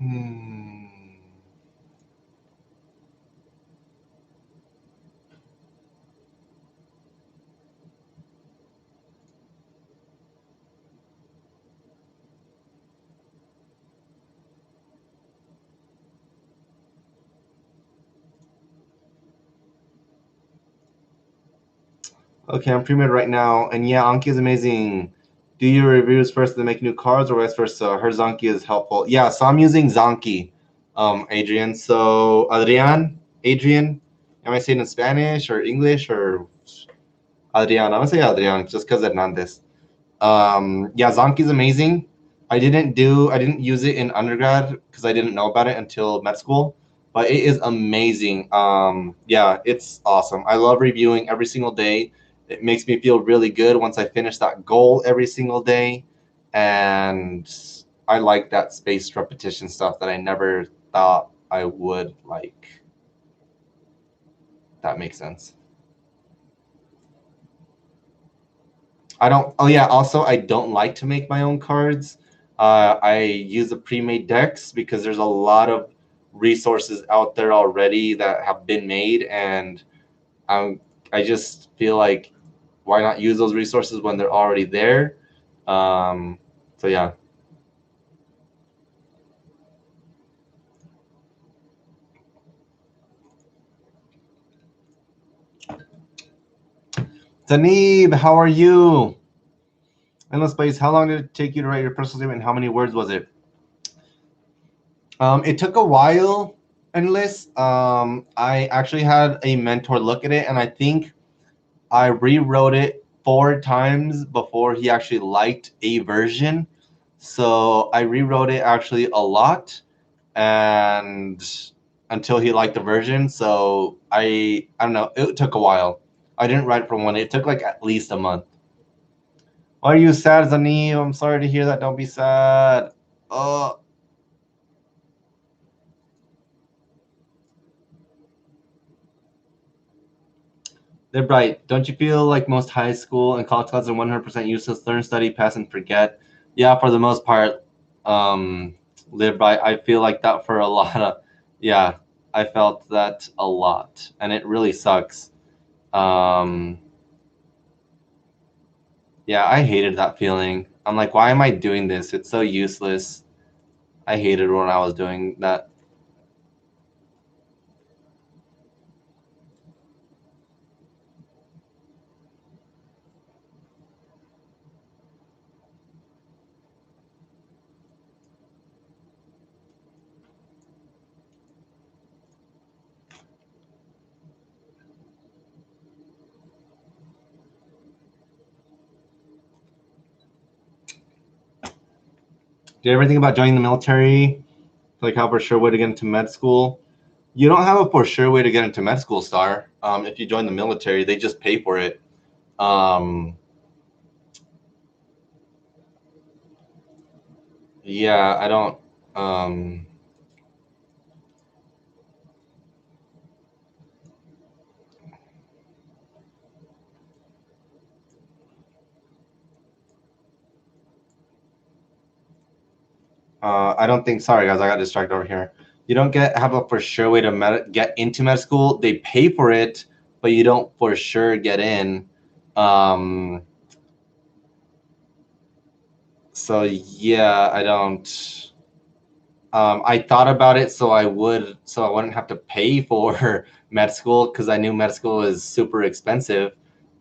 Hmm. Okay, I'm pre-med right now, and yeah, Anki is amazing. Do your reviews first, then make new cards, or vice versa? Her Zanki is helpful. Yeah, so I'm using Zanki, Adrian. So Adrian, Am I saying in Spanish or English or Adrian? I'm gonna say Adrian just because Hernandez. Yeah, Zonki's amazing. I didn't use it in undergrad because I didn't know about it until med school, but it is amazing. Yeah, it's awesome. I love reviewing every single day. It makes me feel really good once I finish that goal every single day. And I like that spaced repetition stuff that I never thought I would like. That makes sense. I don't. Oh yeah. Also, I don't like to make my own cards. I use the pre-made decks because there's a lot of resources out there already that have been made, and I just feel like why not use those resources when they're already there? So yeah. Tanib, how are you? Endless Space. How long did it take you to write your personal statement? And how many words was it? It took a while, Endless. I actually had a mentor look at it, and I think I rewrote it 4 times before he actually liked a version. So I rewrote it actually a lot, and until he liked the version. So I don't know. It took a while. I didn't write it for one. It took like at least a month. Why are you sad, Zanim? I'm sorry to hear that. Don't be sad. Oh, they're bright. Don't you feel like most high school and college classes are 100% useless? Learn, study, pass, and forget. Yeah, for the most part, live by. I feel like that for a lot of, yeah, I felt that a lot, and it really sucks. Um, yeah, I hated that feeling. I'm like, why am I doing this? It's so useless. I hated when I was doing that. Did you ever think about joining the military? Like how for sure way to get into med school? You don't have a for sure way to get into med school, Star. If you join the military, they just pay for it. Um, yeah, I don't. Um, I don't think. Sorry, guys, I got distracted over here. You don't have a for sure way to get into med school. They pay for it, but you don't for sure get in. Um, so yeah, I don't. I thought about it so I wouldn't have to pay for med school because I knew med school is super expensive.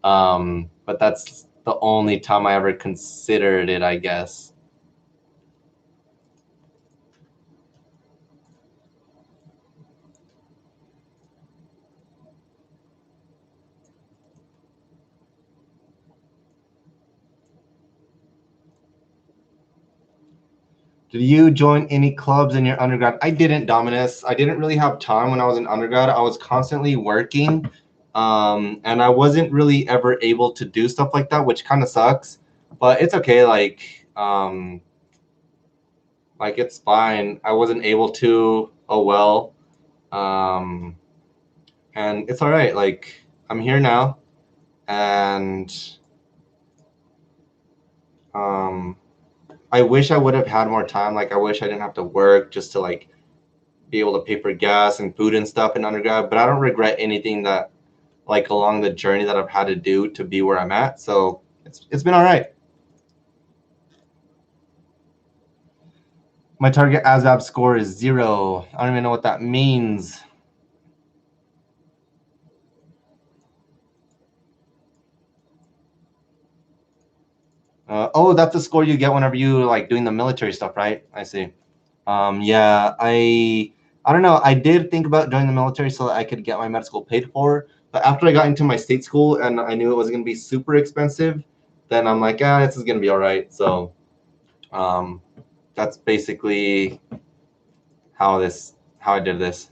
But that's the only time I ever considered it, I guess. Did you join any clubs in your undergrad? I didn't, Dominus. I didn't really have time when I was in undergrad. I was constantly working, and I wasn't really ever able to do stuff like that, which kind of sucks. But it's okay. Like it's fine. I wasn't able to. Oh well. Um, and it's all right. Like I'm here now, and um, I wish I would have had more time. Like I wish I didn't have to work just to like be able to pay for gas and food and stuff in undergrad. But I don't regret anything that like along the journey that I've had to do to be where I'm at. So it's been all right. My target ASVAB score is 0. I don't even know what that means. Oh, that's the score you get whenever you like doing the military stuff, right? I see. Yeah, I don't know. I did think about joining the military so that I could get my med school paid for. But after I got into my state school and I knew it was going to be super expensive, then I'm like, this is going to be all right. So um, that's basically how I did this.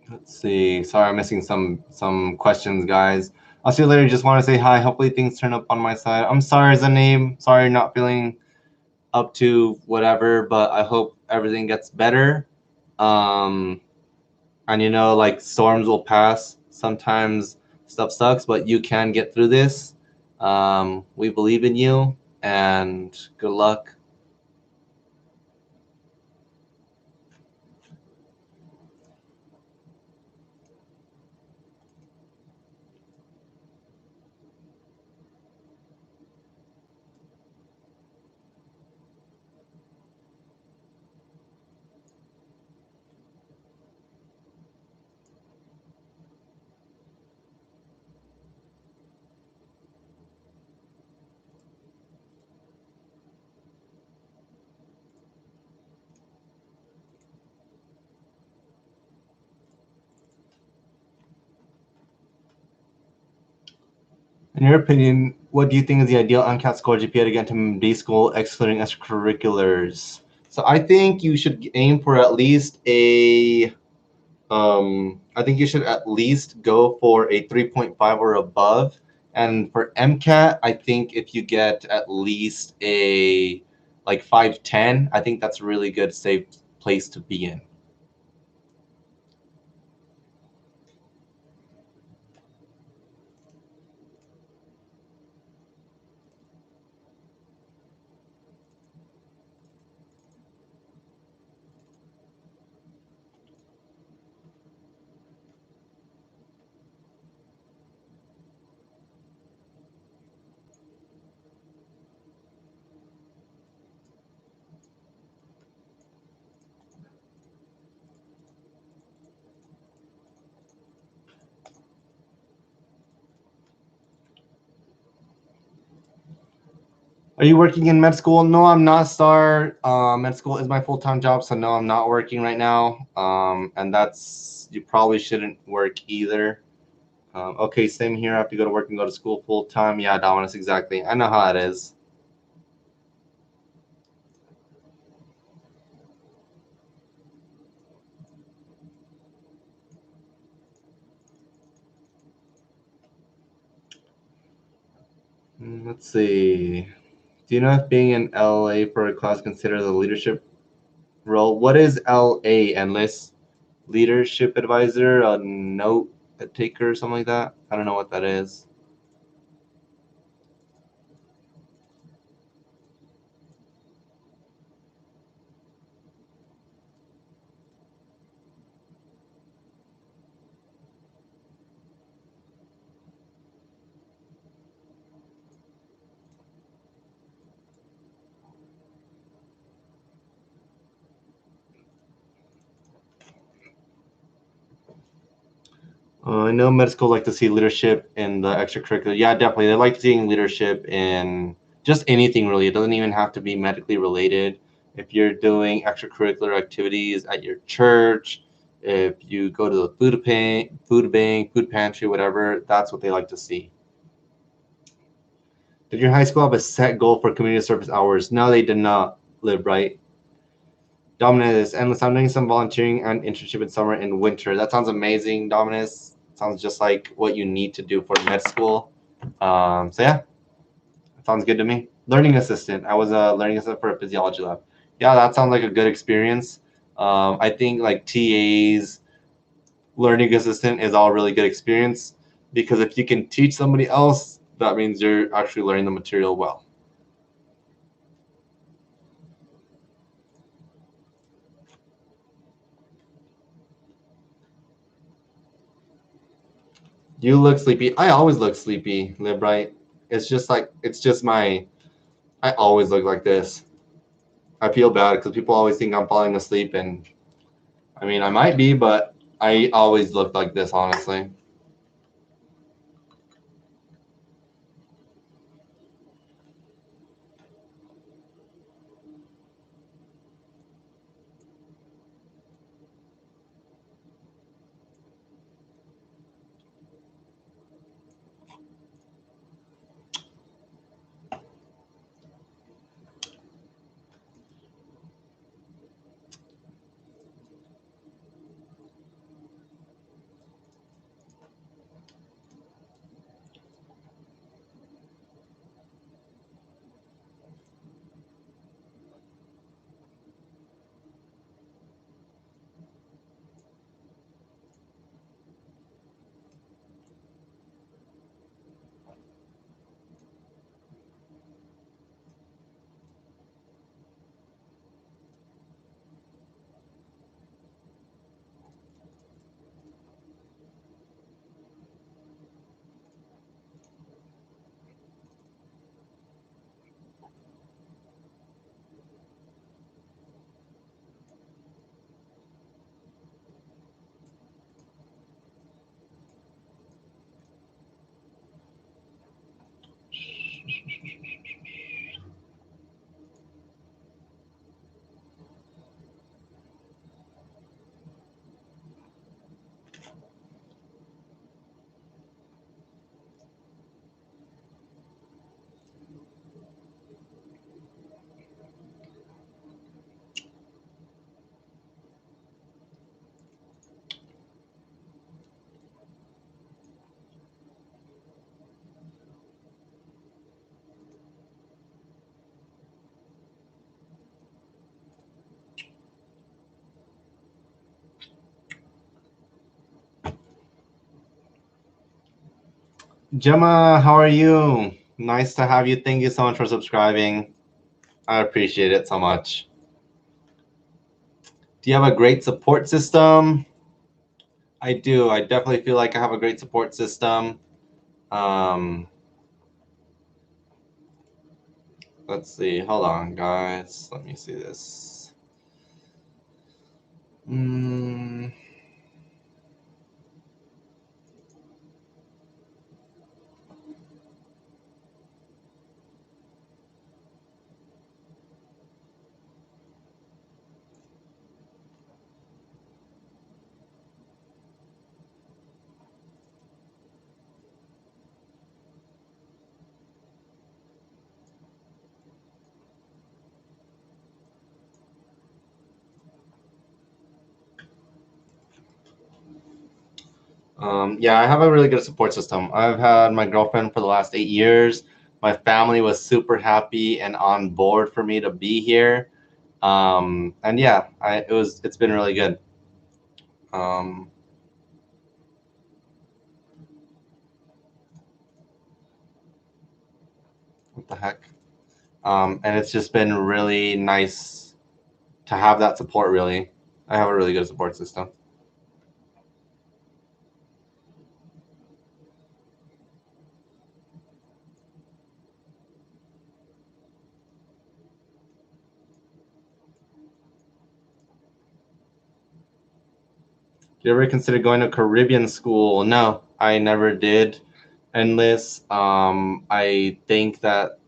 Let's see. Sorry, I'm missing some questions, guys. I'll see you later. Just want to say hi. Hopefully things turn up on my side. I'm sorry as a name. Sorry, not feeling up to whatever, but I hope everything gets better. And like storms will pass. Sometimes stuff sucks, but you can get through this. We believe in you, and good luck. In your opinion, what do you think is the ideal MCAT score GPA to get into D school, excluding extracurriculars? So I think you should aim for at least I think you should at least go for a 3.5 or above. And for MCAT, I think if you get at least a like 510, I think that's a really good safe place to be in. Are you working in med school? No, I'm not, Star. Med school is my full-time job, so no, I'm not working right now. And you probably shouldn't work either. Okay, same here. I have to go to work and go to school full-time. Yeah, Dominus, exactly. I know how it is. Let's see. Do you know if being in LA for a class considered a leadership role? What is LA? Enlist leadership advisor, a note taker, something like that? I don't know what that is. I know med school like to see leadership in the extracurricular. Yeah, definitely. They like seeing leadership in just anything really. It doesn't even have to be medically related. If you're doing extracurricular activities at your church, if you go to the food bank, food pantry, whatever, that's what they like to see. Did your high school have a set goal for community service hours? No, they did not, Live Right. Dominus, endless. I'm doing some volunteering and internship in summer and winter. That sounds amazing, Dominus. Sounds just like what you need to do for med school. So yeah, sounds good to me. Learning assistant. I was a learning assistant for a physiology lab. Yeah, that sounds like a good experience. I think like TAs, learning assistant is all really good experience because if you can teach somebody else, that means you're actually learning the material well. You look sleepy. I always look sleepy, Live Right. It's just like, it's just my, I always look like this. I feel bad because people always think I'm falling asleep, and I mean, I might be, but I always look like this, honestly. Gemma, how are you? Nice to have you. Thank you so much for subscribing. I appreciate it so much. Do you have a great support system? I do. I definitely feel like I have a great support system. Um, let's see. Hold on, guys. Let me see this. Mm. Yeah, I have a really good support system. I've had my girlfriend for the last 8 years. My family was super happy and on board for me to be here. And yeah, it's been really good. Um, what the heck? And it's just been really nice to have that support, really. I have a really good support system. Do you ever consider going to Caribbean school? No, I never did enlist. I think that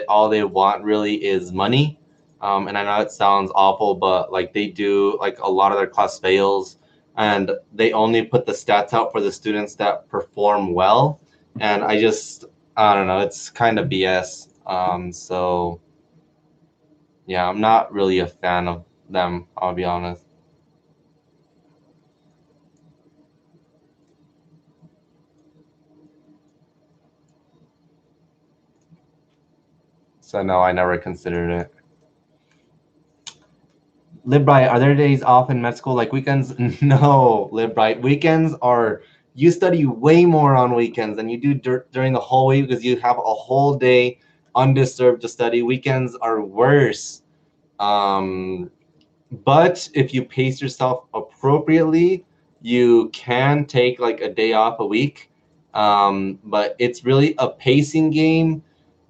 all they want really is money. And I know it sounds awful, but like they do, like a lot of their class fails, and they only put the stats out for the students that perform well. And I don't know, it's kind of BS. So yeah, I'm not really a fan of them, I'll be honest. So no, I never considered it. Live Bright, are there days off in med school like weekends? No, Live Bright. Weekends are, you study way more on weekends than you do during the whole week because you have a whole day undisturbed to study. Weekends are worse. Um, but if you pace yourself appropriately, you can take like a day off a week But it's really a pacing game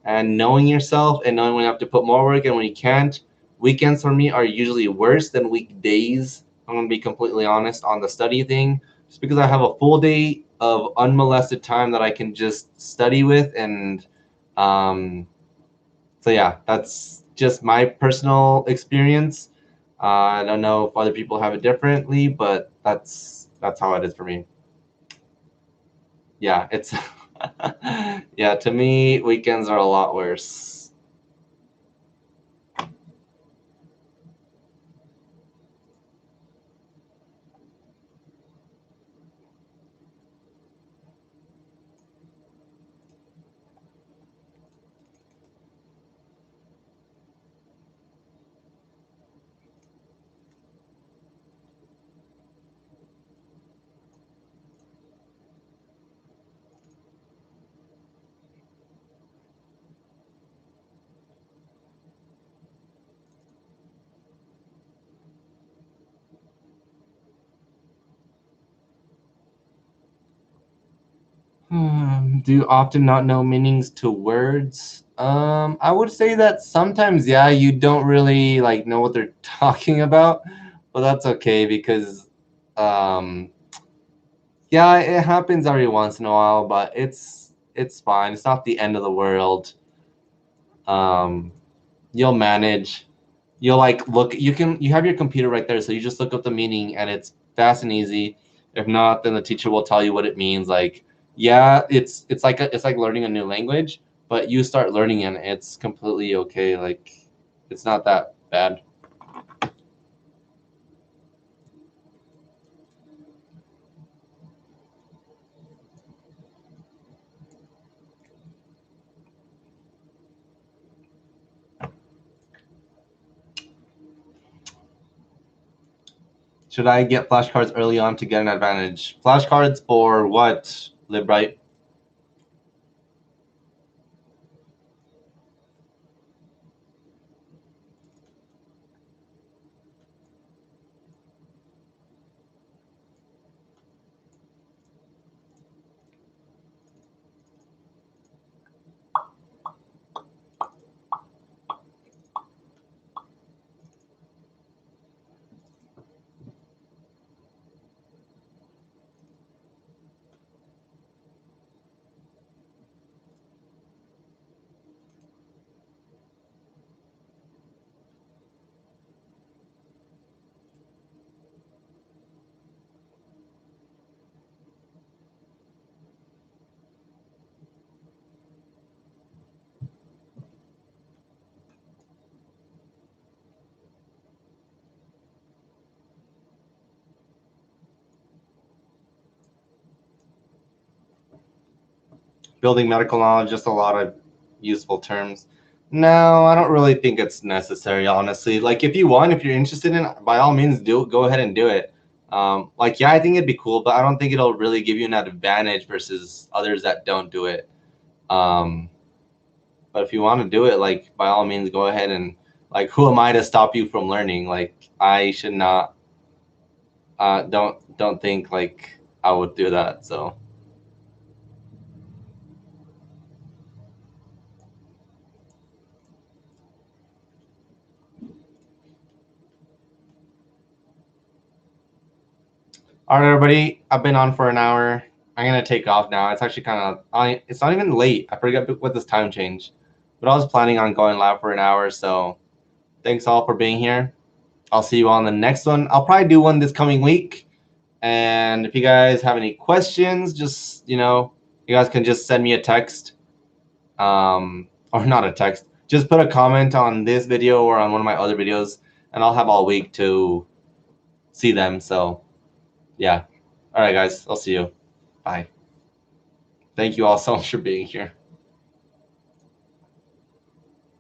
and knowing yourself and knowing when you have to put more work and when you can't. Weekends for me are usually worse than weekdays. I'm gonna be completely honest on the study thing, just because I have a full day of unmolested time that I can just study with, and um, so yeah, that's just my personal experience. I don't know if other people have it differently, but that's how it is for me. Yeah, it's yeah, to me, weekends are a lot worse. Do you often not know meanings to words? I would say that sometimes, yeah, you don't really like know what they're talking about, but that's okay because, um, yeah, it happens every once in a while, but it's fine. It's not the end of the world. Um, you'll manage. You'll like look. You have your computer right there, so you just look up the meaning, and it's fast and easy. If not, then the teacher will tell you what it means. Like, yeah, it's like learning a new language, but you start learning and it's completely okay. Like, it's not that bad. Should I get flashcards early on to get an advantage? Flashcards for what? Live right. Building medical knowledge, just a lot of useful terms. No, I don't really think it's necessary, honestly. Like, if you want, if you're interested in it, by all means, do go ahead and do it. Like, yeah, I think it'd be cool, but I don't think it'll really give you an advantage versus others that don't do it. Um, but if you want to do it, like, by all means, go ahead and like, who am I to stop you from learning? Like, I should not. Don't think like I would do that. So. All right, everybody. I've been on for an hour. I'm gonna take off now. It's actually kind of. It's not even late. I forget what this time change, but I was planning on going live for an hour. So thanks all for being here. I'll see you on the next one. I'll probably do one this coming week. And if you guys have any questions, just you guys can just send me a text, or not a text. Just put a comment on this video or on one of my other videos, and I'll have all week to see them. So yeah. All right, guys. I'll see you. Bye. Thank you all so much for being here.